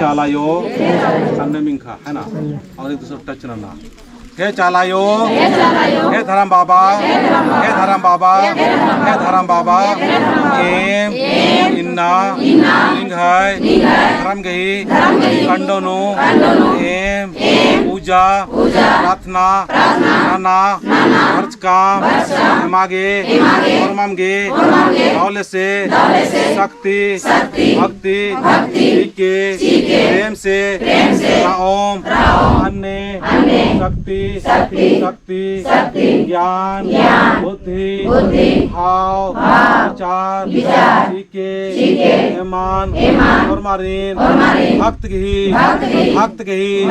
चालायो अन्य मिंखा है ना और एक दूसरे टच ना हे चालायो हे धर्म बाबा हे धर्म बाबा हे धर्म बाबा एम इन्ना लिंग है धर्म गही कंडोनु एम पूजा प्रार्थना नाना खर्च काम मागे और मांगे दौलत से शक्ति भक्ति के प्रेम से ओम अन्य शक्ति ज्ञान बुद्धि भाव विचार के ईमान और मारीन भक्त गही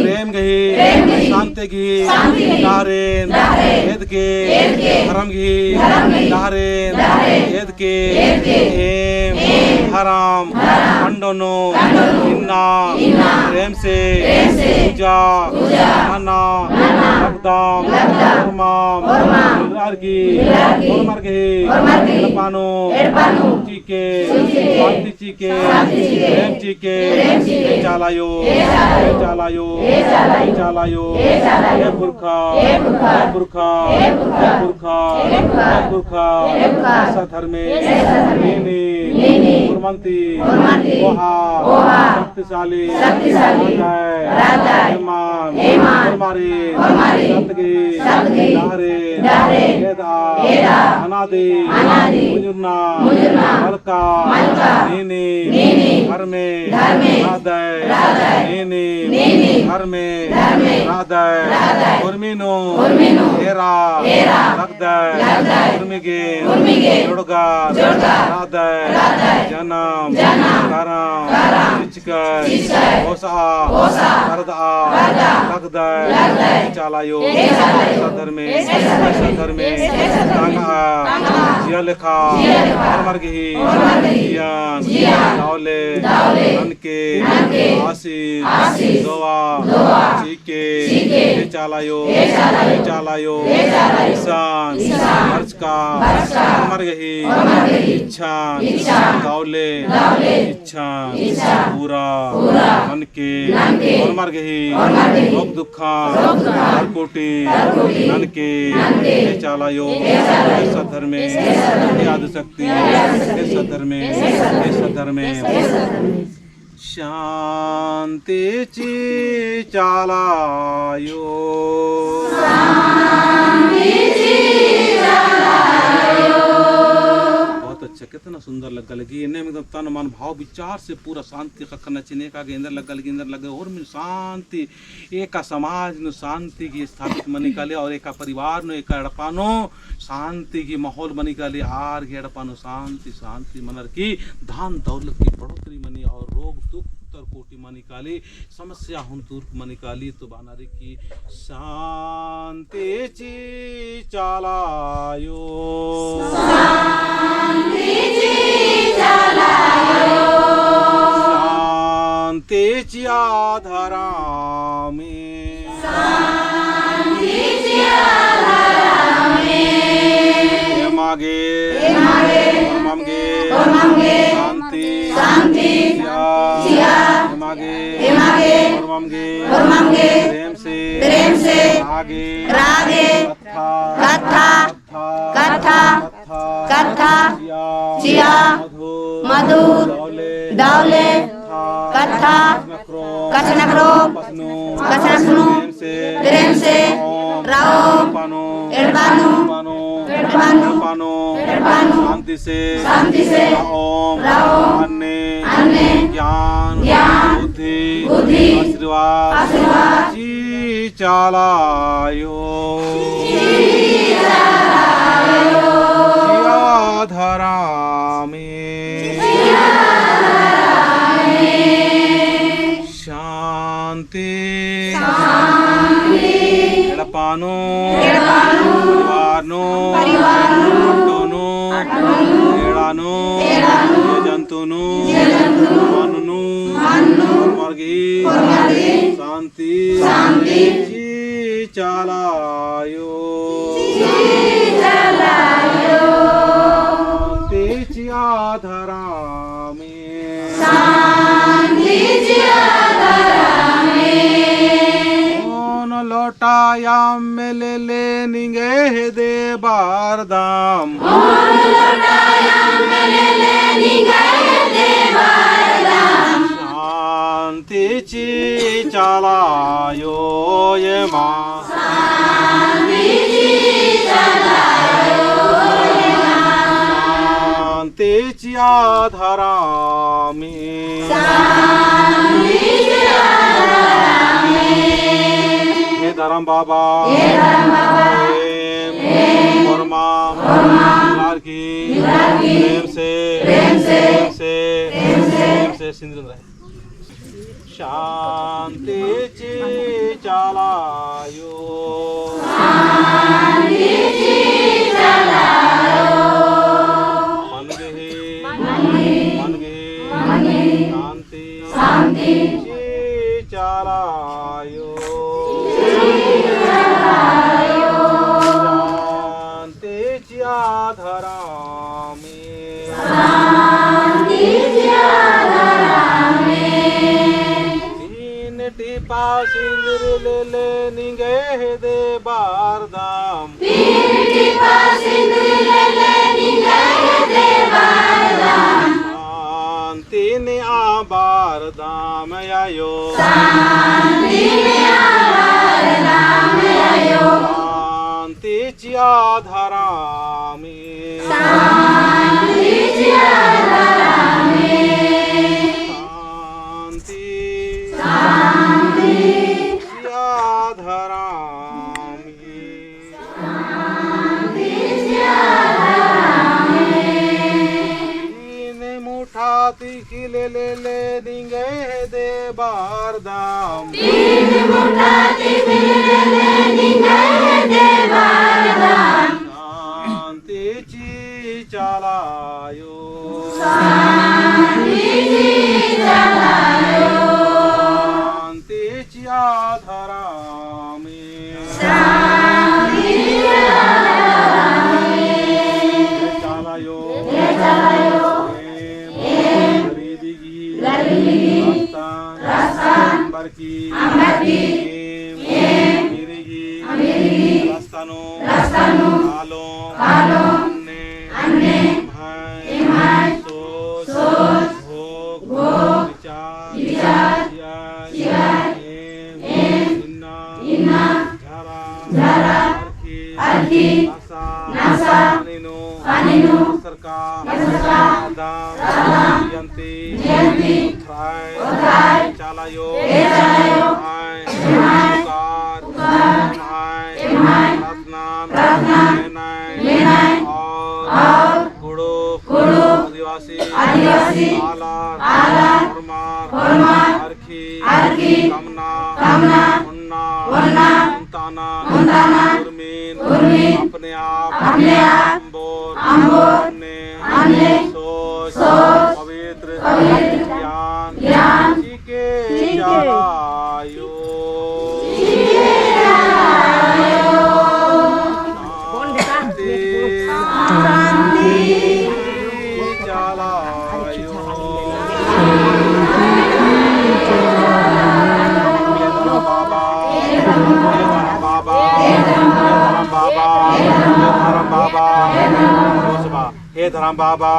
प्रेम गही शांति गही दारेन वेद के धर्म गही दारेन वेद के एम हराम खंडनो इन्ना प्रेम से पूजा नाना रक्तम अर्गी पानो चीके शांति चीके प्रेम चीके चालायो चालायो चालायो हे पुरखा पुरखा पुरखा पुरखा धर्मे कुर्मंती ओहा शक्तिशाली अनादि मुजुर्ना मलका नीनी घर में राधय नीनी घर में राधय उर्मिनो हेरा लगदय उर्मिगे जुड़गा राधय जन्म करम चिचकर ओसा करदा लगदय चालायो धर्मे तांगा जिया लेखा मर गई जियान दावले ननके आशीष दोआ चीके चालायो इंसान खर्च का मर गई इच्छा दावले इच्छा पूरा ननके और मर गई रोग दुखा हर कोटि ननके चालायो ऐसा धर्मे याद शक्ति ऐसा धर्मे शांति ची चालायो अच्छा कितना सुंदर लगी इन्हें एकदम तन मन भाव विचार से पूरा शांति करना चाहिए का अंदर लगे और मिल शांति एक समाज नु शांति की स्थापित मनी काले और एक परिवार नु एक अड़पानो शांति की माहौल बनी काले आर के अड़पानो शांति मनर की धन दौलत की बढ़ोतरी मनी और रोग दुख कोटि मनी काली समस्या हम दूर मनी काली तो बानारी की शांति ची चालायो शांति ची आधारा में मागे शांति मागे प्रेम से रागे कथा जिया मधुर दौले कथा कचनक्रो प्रेम से राओ एड़बानु शांति से ओम अन्य ज्ञान बुद्धि आशीर्वाद जी चालायो धरा में शांति एड़पानो परिवारनो एड़ानो जंतुनु मानुनु मर्गी शांति जी चालायो तेजी आधारा में लोटायाम में ले निगे हे दे बारदाम शांतीची चालायो ये माँ शांतीची आधारामी हे धरम बाबा वर्मा की प्रेम से सिंधु शांतीची चालायो मन गे शांति चालायो शांतीची आधारामी तीन टिपा सिंदूर ले निगे हे दे बारदाम शांतीने आ बारदाम आयो शांतीची आधारामी ले निगे दे बारदाम शांतीची चालायो शांतीची आधारामी चालायो Ambarki, Mirigi, Rastano, Alon, Anne, Imhai, Sos, Bhog, Vichar, Inna, Jara, Arki, Nasa, Aninu, Sarkar, Adam, Yanti, Uthai, Chalayo, Imhai, Ratnan, Menai, और कुड़ो आदिवासी आलार फरमार अर्खी कामना मुन्ना मुंताना उर्मीन अपने आप अंबोर अन्य सोच पवित्र ज्ञान के जलायो हे धरम बाबा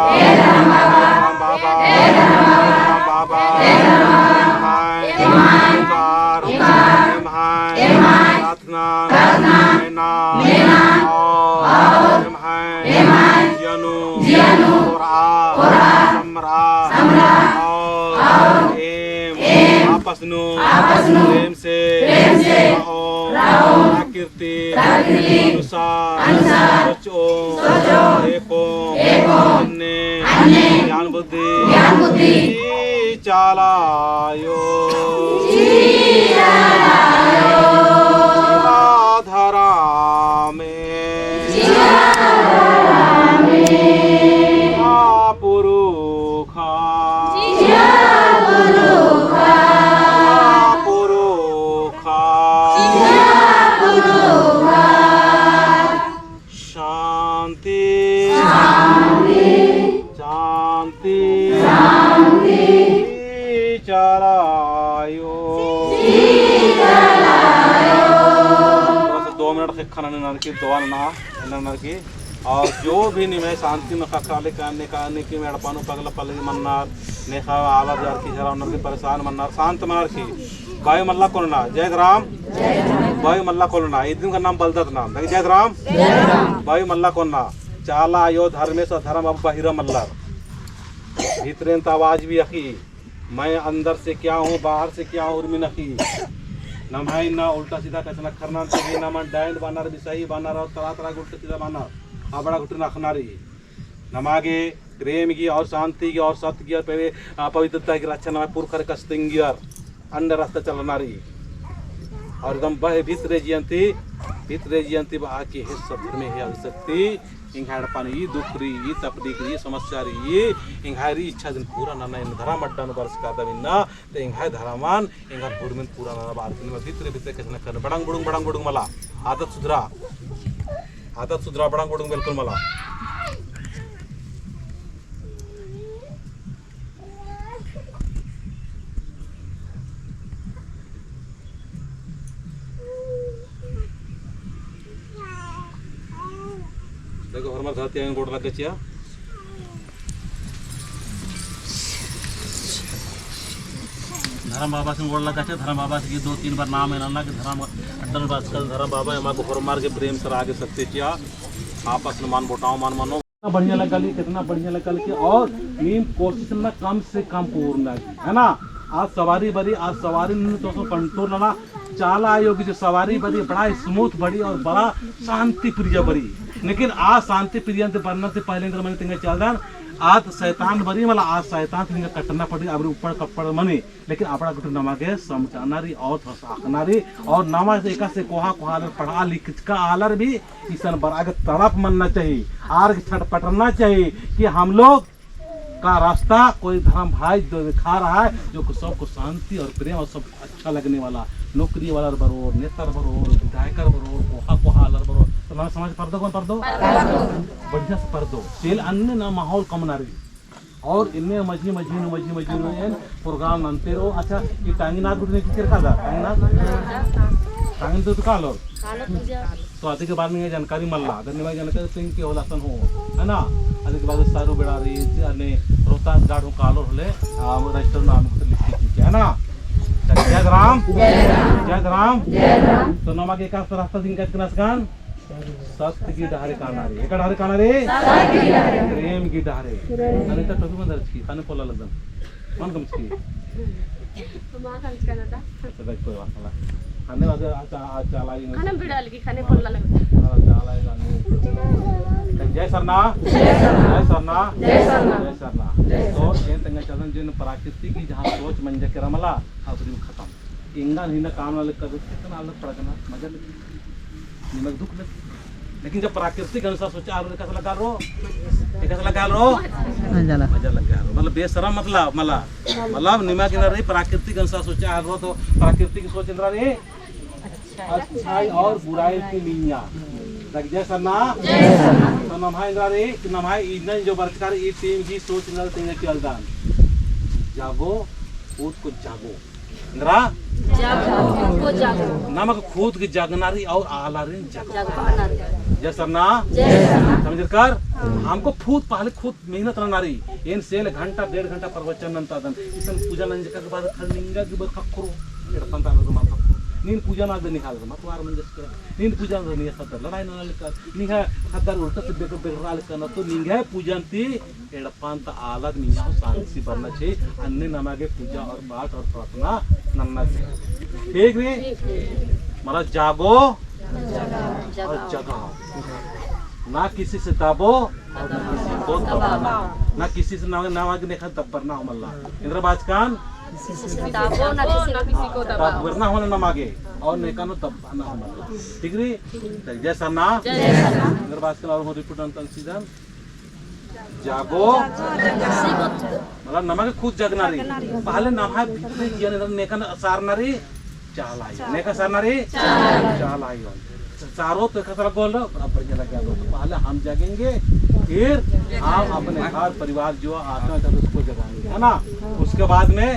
प्रेम से कीर्ति अनुसार सोचो देखो ज्ञान बुद्धि चालायो धरा में पुरुखा चालायो नड़के खनन नरकी दोन ना नरकी और जो भी निमे शांति में ककाले काने की मेड़पानु पगला पलगी मन्नार नेखा आला जार की जरा नरकी परेशान मन्नार शांत मन्नार की बाय मल्ला कोलना जय राम बाय मल्ला कोलना इदिन का नाम बलदत नाम जय राम बाय मल्ला कोलना चाला आयो धर्मेश धर्म अब बहिरा मल्लार भीतरें तो आवाज भी अखी मैं अंदर से क्या हूँ बाहर से क्या हूँ उर्मी नखी न भाई ना उल्टा सीधा कचना करना चाहिए ना मन डायन बानर भी सही बानर और तरह तरह के उल्टा सीधा बानर बड़ा घुटन रखनारी नमागे प्रेम की और शांति की और सत्य की और पवित्रता की रक्षा नमा पुरखर कस्तिंगी और अन्य रास्ता चलनारी और एकदम बह भीतरे जियंती बहा की है सब में है शक्ति इंघाड़ पानी ये दुख रही ये तकलीफ ये समस्या रही ये इंघारी इच्छा दिन पूरा नाना इन धरा मड्डान बरस का दबिना तो इंघाय धरामान इंघार पूर्मिन पूरा नाना बार दिन में भीतरे कैसे करना बड़ंग बुड़ंग मला आदत सुधरा बड़ंग बुड़ंग बिल्कुल मला देखो हमारे घर त्याग गोड़ लग गया धर्म बाबा से गोड़ लगा धर्म बाबा से 2-3 बार नाम है ना कि धर्म अड्डन बात कर धर्म बाबा हमारे घर मार के प्रेम से आगे सकते चिया आपस में मान बोटाओ मान मानो बढ़िया लगा ली कितना बढ़िया लगा ली और नीम कोशिश ना कम से कम पूर्ण है ना आज सवारी तो कंट्रोल ना चाला आयोग जो सवारी बड़ी बड़ा स्मूथ बड़ी और बड़ा शांति प्रिय बड़ी लेकिन आज शांति प्रिय बनने से पहले मैंने तिंगे चल जान आज शैतान बड़ी मतलब आज शैतान तिंगे कटना पड़ी अब ऊपर कपड़ मनी लेकिन अपना कुछ नमागे समझानारी और हंसानारी और नमाज एक से कोहा पढ़ा लिख का आलर भी ईसन बराग तरफ मनना चाहिए आर छटपटना चाहिए कि हम लोग का रास्ता कोई धर्म भाई जो दिखा रहा है जो सबको शांति और प्रेम और सब अच्छा लगने वाला नौकरी वाला बरोर नेतर बरोर विधायकर बरोर कोहा अलर बरोर तो मैं समझ पर दो बढ़िया से पर दो तेल अन्य ना माहौल कम ना रही और इनमें मजनी प्रोग्राम नंते रहो अच्छा ये टांगीनाथ गुटने की किरका था टांगीन तो का लो तो आते के बाद में जानकारी मल्ला धन्यवाद जानकारी सिंह के होलासन हो है ना आते के बाद सारू बेड़ा रही अने रोहतास गाड़ो कालो होले रजिस्टर नाम लिखी है ना जय राम तो नमा के का रास्ता दिन का नसगान सत्य की डहारे कानारे एका डहारे कानारे प्रेम की डहारे आणि तर टोपी बंदर की खाने पोला लगन मन कम की मां कम करना था तो भाई कोई बात नहीं खाने वाले चला खाना बिड़ा लगी खाने पोला लग चला जय सरना तो ये तंग चलन जिन प्रकृति की जहां सोच मंजे के रमला अब खत्म इंगा हिना काम वाले कर कितना अलग पड़ना मजा निमक दुख लग लेकिन जब प्राकृतिक अनुसार सोचा आप कैसा लगा रो मजा लग गया मतलब बेशरम मतलब निमक ना रही प्राकृतिक अनुसार सोचा रो तो प्राकृतिक सोच इंद्रा रे अच्छाई और बुराई की मीनिया जय सरना तो नमाय इंद्रा रे नमाय इधर जो वर्षकार ये टीम की सोच इंद्रा तेरे चल दान जागो खुद को जागो इंद्रा नमक खुद की जागनारी और आलारी जय सरना समझ कर हमको खुद मेहनत रनारी इन सेल घंटा 1.5 घंटा प्रवचन नंतर इसन पूजा नंज के बाद खनिंगा की खखरो एडपंता नीन पूजा ना निकाल मतवार म्हणजे नीन पूजा नहीं खतर लड़ाई ना कर निगा खतर उल्टा से बेराल करना तो निगा पूजन ती एडपंत आलग निगा शांति बनना चाहिए अन्य नमागे पूजा और पाठ और प्रार्थना नन्ना चाहिए ठीक रे मारा जागो और जगाओ ना किसी से दाबो और ना किसी को दबाना ना किसी से नावागे देखा दबरना हो मल्ला इंद्र बाजकान दाबो ना किसी को दबाओ वरना होना ना मागे और नेकानो दबाना हो मल्ला ठीक रे जय सरना इंद्र बाजकान और रिपोर्ट अंतन सीजन जागो मतलब नमागे खुद जगनारी पहले नमाय भीतरे जिया नेकान सारनारी चालाई नेका सारनारी चालाई चारों तो कसरा बोल रहा बराबर जला क्या तो पहले हम जागेंगे फिर हम अपने घर परिवार जो आत्मा है उसको जगाएंगे है ना उसके बाद में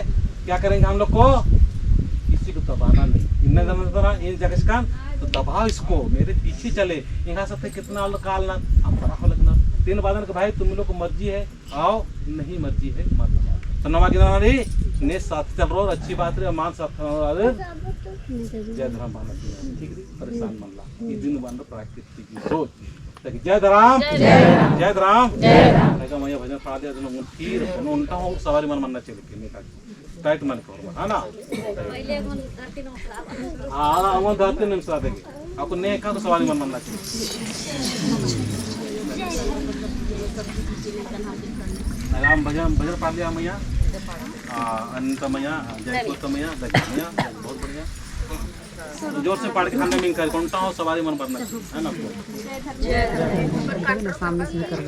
क्या करेंगे हम लोग को किसी को दबाना नहीं इन जगह इन जगह का तो दबाओ इसको, मेरे पीछे चले। यहाँ से कितना कालना अब बड़ा हो लगना 3 बादन के भाई तुम लोग को मर्जी है आओ, नहीं मर्जी है मत आओ। तो नमा गिना रे ने साथ चल रहा, अच्छी बात रे, मान साथ अरे जय धराम बांध ठीक रे, परेशान मन ला ये दिन बांध प्राकृतिक की सोच जय धराम जय धराम का मैया भजन पढ़ा दिया तो फिर उनका हो सवारी मन मनना चले के नहीं टाइट मन करो है ना पहले हम धरती नमस्कार हां हम धरती नमस्कार देंगे आपको ने का तो सवारी मन मनना चाहिए। राम भजन भजन पढ़ लिया मैया अनंत मैया जय कुत मैया मैया बहुत बढ़िया जोर से पढ़ के खाने में कर कौनटा हो सवारी मन बनना है ना सामने से कर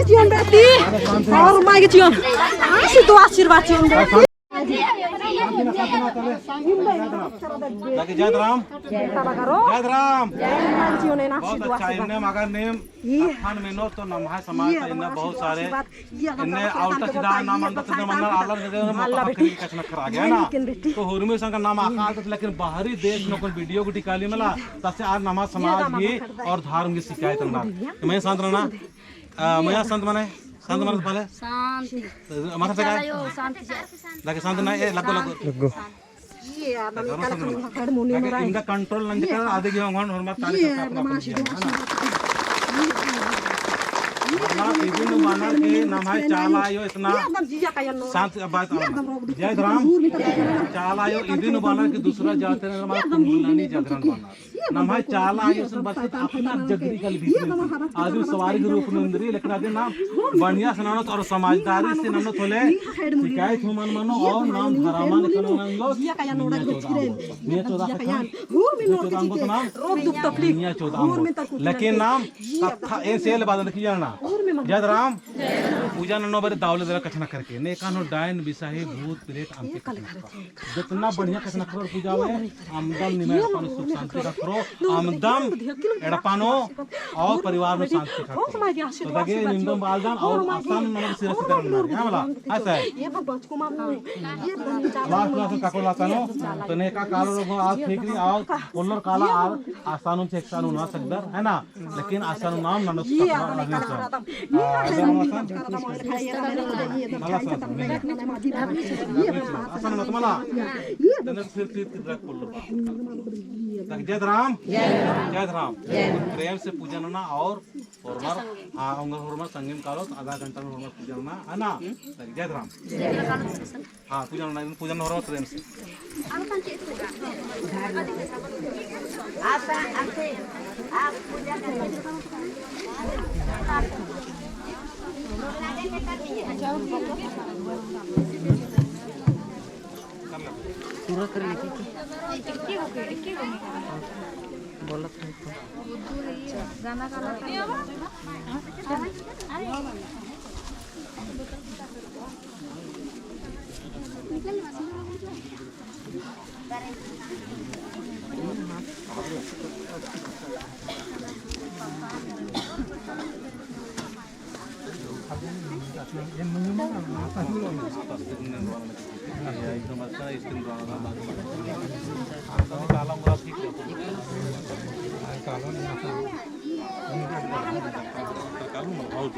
के जीवन बेटी और माई के जीवन आशी तो आशीर्वाद जीवन बेटी लगे जय राम जय राम जीवन है ना बहुत अच्छा इन्हें मगर नेम खान में नो तो नमहा समाज का इन्हें बहुत सारे इन्हें आउटा सीधा नाम अंदर से मंदर आलर ने कचना करा गया ना तो हुरमी संग नाम आकाश लेकिन बाहरी देश में कोई वीडियो को टिकाली मिला तसे आज नमाज समाज की और धर्म की शिकायत ना मैं संत रहना मैं संत माने पहले शांति माथा से शांति लगे शांत ना ये लगो ये कल मुनि लगे इनका कंट्रोल नहीं कर आधे की हम हरमत ताली का इदिन मानर के नमाय चालायो इतना शांत बात जय राम चालायो इदिन मानर के दूसरा जाते हैं हमारा कुंडलानी जागरण मानर नमाय चालायो सुन बस अपना जगरी कल भी आज सवारी के रूप में इंद्री लेकिन आज नाम बढ़िया सुनानो और समझदारी से नाम थोले शिकायत हो मन मानो और नाम धरामान कलोन लो मिया 14 नाम रोग दुख तकलीफ मिया 14 लेकिन नाम कथा ए सेल बादल की जाना जय राम पूजा नो बरे दावले जरा कछना करके ने कानो डायन बिसाही भूत प्रेत आमके जितना बढ़िया कछना करो पूजा में आमदम निमय पानो सुख शांति का करो आमदम एड़पानो और परिवार में शांति का करो तो लगे निंदम बालदान और आसान मन सिर से करना है वाला ऐसा है लास्ट क्लास का को लातानो तो ने का कालो रो आज ठीक नहीं आओ कोलर काला आसानों से एकसानो ना सकदर है ना लेकिन आसानो नाम ननस का लगना जय राम प्रेम से पूजन ना और संगीम कालो आधा घंटा में पूजन ना है ना जय राम हाँ पूजन हो प्रेम से पूरा कर लेके बोला गाना एकदम अच्छा स्क्रीन काला मुरा ठीक है काला नहीं आता काला बहुत